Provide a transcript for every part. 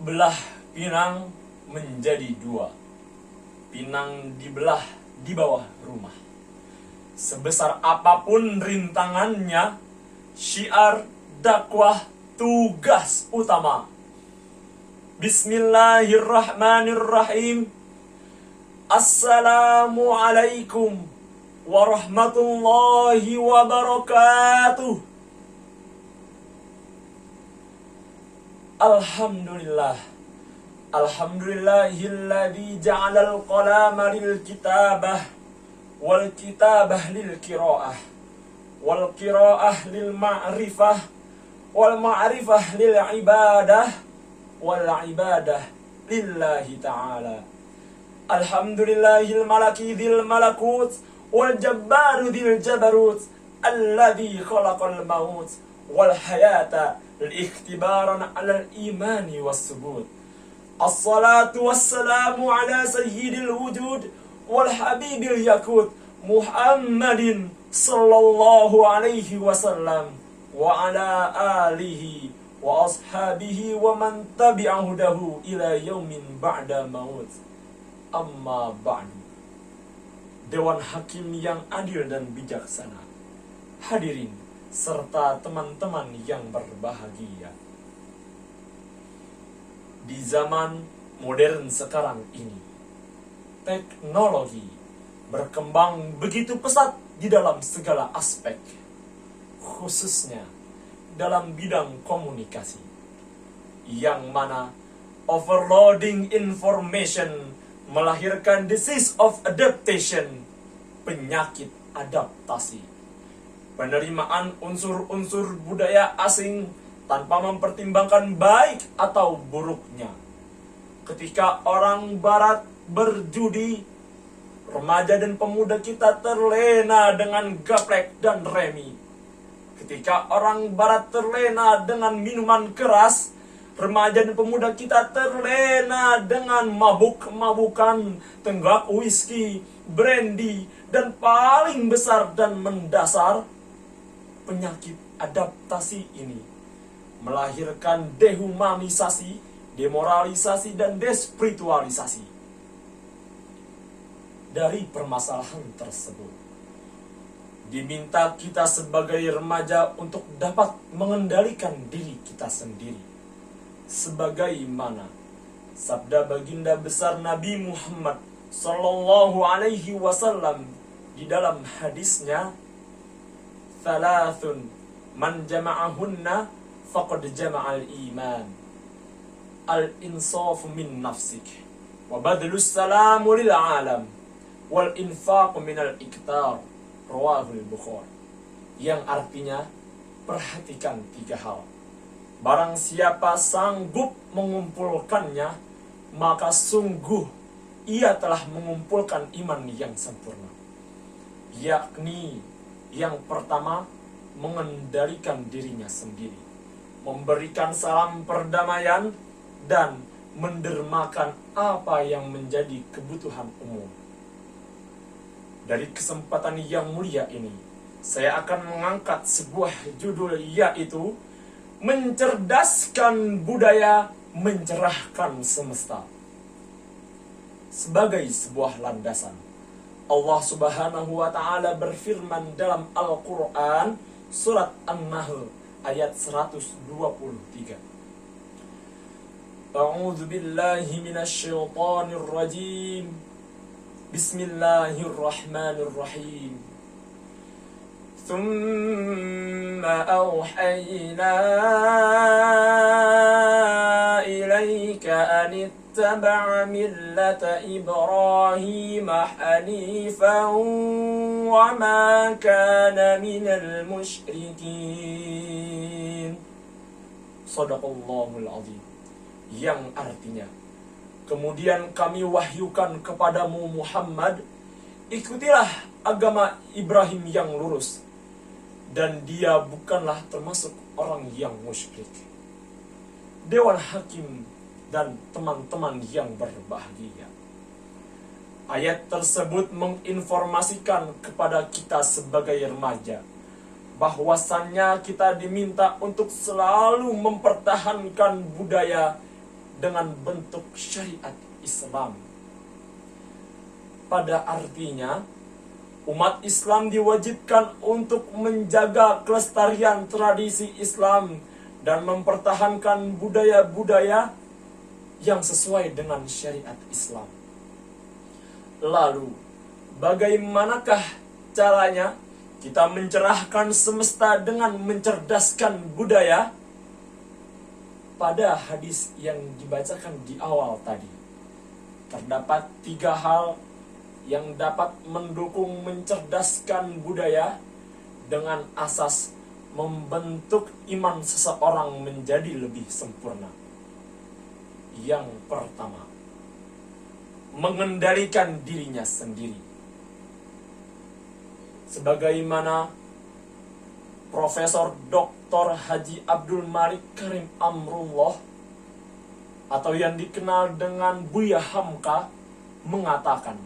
belah pinang menjadi dua. Pinang dibelah di bawah rumah. Sebesar apapun rintangannya, syiar dakwah tugas utama. Bismillahirrahmanirrahim. Assalamualaikum warahmatullahi wabarakatuh. Alhamdulillah. Alhamdulillahilladzi ja'alal qalama lil kitabah wal kitabah lil qiraah wal qiraah lil ma'rifah wal ma'rifah lil ibadah wal ibadah lillahi ta'ala. Alhamdulillahil malaki dzil malakut wal jabbaru dzil jabarut alladzi khalaqal maut wal hayata liikhtibaran 'alal imani was subut. Assalatu wassalamu ala sayyidil wujud wal habibil yakut Muhammadin sallallahu alaihi wasallam wa ala alihi wa ashabihi wa man tabi'ahu dahu ila yaumin ba'da maut. Amma ba'du. Dewan Hakim yang adil dan bijaksana, hadirin serta teman-teman yang berbahagia. Di zaman modern sekarang ini, teknologi berkembang begitu pesat di dalam segala aspek, khususnya dalam bidang komunikasi, yang mana overloading information melahirkan disease of adaptation, penyakit adaptasi, penerimaan unsur-unsur budaya asing tanpa mempertimbangkan baik atau buruknya. Ketika orang barat berjudi, remaja dan pemuda kita terlena dengan gaplek dan remi. Ketika orang barat terlena dengan minuman keras, remaja dan pemuda kita terlena dengan mabuk-mabukan, tenggak whisky, brandy, dan paling besar dan mendasar, penyakit adaptasi ini melahirkan dehumanisasi, demoralisasi, dan despiritualisasi. Dari permasalahan tersebut, diminta kita sebagai remaja untuk dapat mengendalikan diri kita sendiri, sebagaimana sabda baginda besar Nabi Muhammad sallallahu alaihi wasallam di dalam hadisnya, "Thalathun man jama'ahunna faqad jama'al iman, al-insaf min nafsik, wa badlus salamu lil alam, wal infaq min al-iktar." Rawahul Bukhari. Yang artinya, perhatikan 3 hal. Barang siapa sanggup mengumpulkannya, maka sungguh ia telah mengumpulkan iman yang sempurna. Yakni yang pertama, mengendalikan dirinya sendiri, memberikan salam perdamaian, dan mendermakan apa yang menjadi kebutuhan umum. Dari kesempatan yang mulia ini, saya akan mengangkat sebuah judul, yaitu Mencerdaskan Budaya, Mencerahkan Semesta. Sebagai sebuah landasan, Allah Subhanahu wa ta'ala berfirman dalam Al-Quran, surat An-Nahl ayat 123. A'udzu billahi minasy syaithanir rajim. Bismillahirrahmanirrahim. Thumma awhayna ilaika an ittaba' millata Ibrahim hanifan wa ma kana minal musyrikin. Shadaqallahul azim. Yang artinya, kemudian kami wahyukan kepadamu Muhammad, ikutilah agama Ibrahim yang lurus, dan dia bukanlah termasuk orang yang musyrik. Dewan Hakim dan teman-teman yang berbahagia, ayat tersebut menginformasikan kepada kita sebagai remaja bahwasannya kita diminta untuk selalu mempertahankan budaya dengan bentuk syariat Islam. Pada artinya, umat Islam diwajibkan untuk menjaga kelestarian tradisi Islam dan mempertahankan budaya-budaya yang sesuai dengan syariat Islam. Lalu, bagaimanakah caranya kita mencerahkan semesta dengan mencerdaskan budaya? Pada hadis yang dibacakan di awal tadi, terdapat 3 hal yang dapat mendukung mencerdaskan budaya dengan asas membentuk iman seseorang menjadi lebih sempurna. Yang pertama, mengendalikan dirinya sendiri. Sebagaimana Profesor Dr. Haji Abdul Malik Karim Amrullah atau yang dikenal dengan Buya Hamka mengatakan,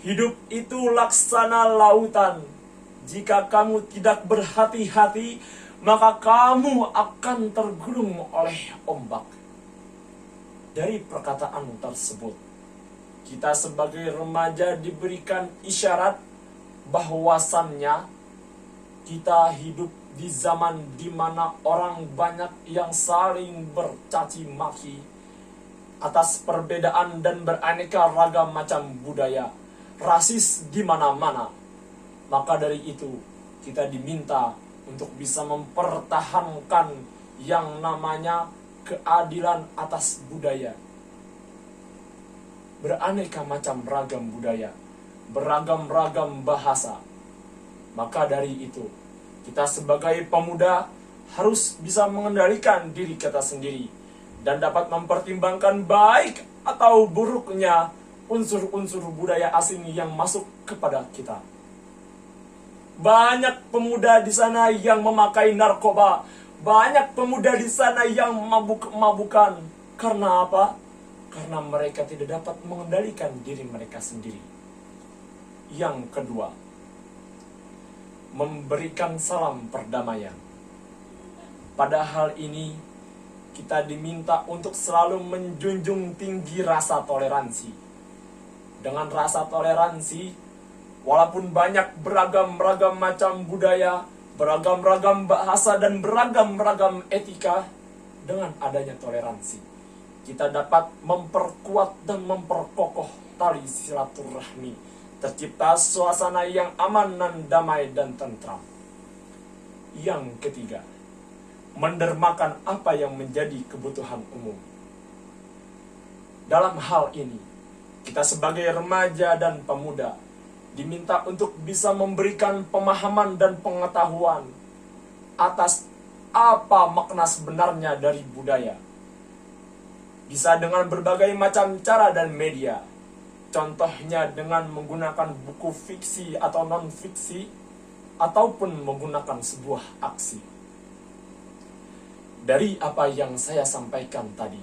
hidup itu laksana lautan. Jika kamu tidak berhati-hati, maka kamu akan tergulung oleh ombak. Dari perkataan tersebut, kita sebagai remaja diberikan isyarat bahwasannya kita hidup di zaman di mana orang banyak yang saling bercaci maki atas perbedaan dan beraneka ragam macam budaya, rasis di mana-mana. Maka dari itu, kita diminta untuk bisa mempertahankan yang namanya keadilan atas budaya. Beraneka macam ragam budaya, beragam-ragam bahasa. Maka dari itu, kita sebagai pemuda harus bisa mengendalikan diri kita sendiri dan dapat mempertimbangkan baik atau buruknya unsur-unsur budaya asing yang masuk kepada kita. Banyak pemuda di sana yang memakai narkoba, banyak pemuda di sana yang mabuk-mabukan. Karena apa? Karena mereka tidak dapat mengendalikan diri mereka sendiri. Yang kedua, memberikan salam perdamaian. Pada hal ini, kita diminta untuk selalu menjunjung tinggi rasa toleransi. Dengan rasa toleransi, walaupun banyak beragam-ragam macam budaya, beragam-ragam bahasa, dan beragam-ragam etika, dengan adanya toleransi, kita dapat memperkuat dan memperkokoh tali silaturahmi. Tercipta suasana yang aman dan damai dan tentram. Yang ketiga, mendermakan apa yang menjadi kebutuhan umum. Dalam hal ini, kita sebagai remaja dan pemuda diminta untuk bisa memberikan pemahaman dan pengetahuan atas apa makna sebenarnya dari budaya. Bisa dengan berbagai macam cara dan media. Contohnya dengan menggunakan buku fiksi atau non-fiksi, ataupun menggunakan sebuah aksi. Dari apa yang saya sampaikan tadi,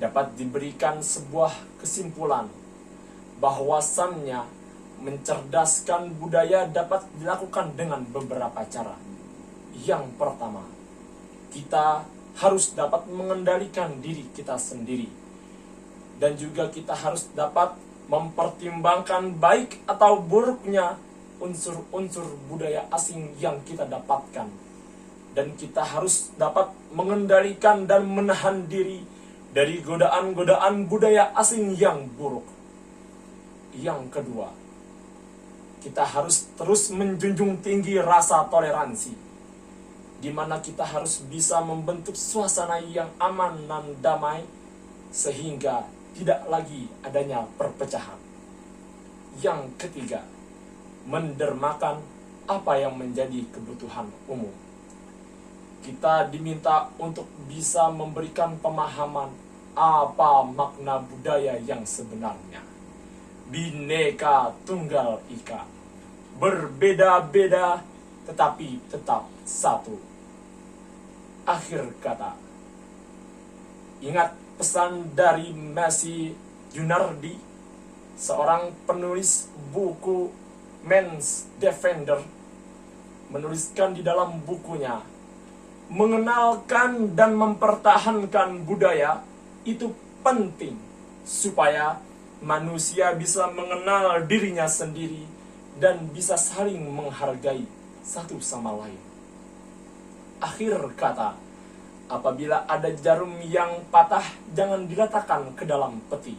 dapat diberikan sebuah kesimpulan bahwasannya mencerdaskan budaya dapat dilakukan dengan beberapa cara. Yang pertama, kita harus dapat mengendalikan diri kita sendiri. Dan juga kita harus dapat mempertimbangkan baik atau buruknya unsur-unsur budaya asing yang kita dapatkan. Dan kita harus dapat mengendalikan dan menahan diri dari godaan-godaan budaya asing yang buruk. Yang kedua, kita harus terus menjunjung tinggi rasa toleransi, di mana kita harus bisa membentuk suasana yang aman dan damai, sehingga tidak lagi adanya perpecahan. Yang ketiga, mendermakan apa yang menjadi kebutuhan umum. Kita diminta untuk bisa memberikan pemahaman apa makna budaya yang sebenarnya. Bhinneka Tunggal Ika, berbeda-beda tetapi tetap satu. Akhir kata, ingat pesan dari Masih Junardi, seorang penulis buku Men's Defender, menuliskan di dalam bukunya, mengenalkan dan mempertahankan budaya itu penting supaya manusia bisa mengenal dirinya sendiri dan bisa saling menghargai satu sama lain. Akhir kata, apabila ada jarum yang patah, jangan diletakkan ke dalam peti.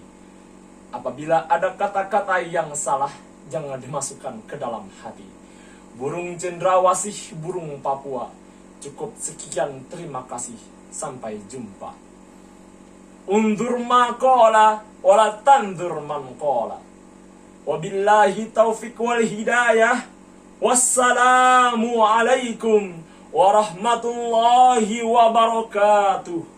Apabila ada kata-kata yang salah, jangan dimasukkan ke dalam hati. Burung cendrawasih, burung Papua. Cukup sekian, terima kasih. Sampai jumpa. Undur ma qala wala tandur man qala. Wabillahi taufiq wal hidayah. Wassalamu alaikum warahmatullahi wabarakatuh.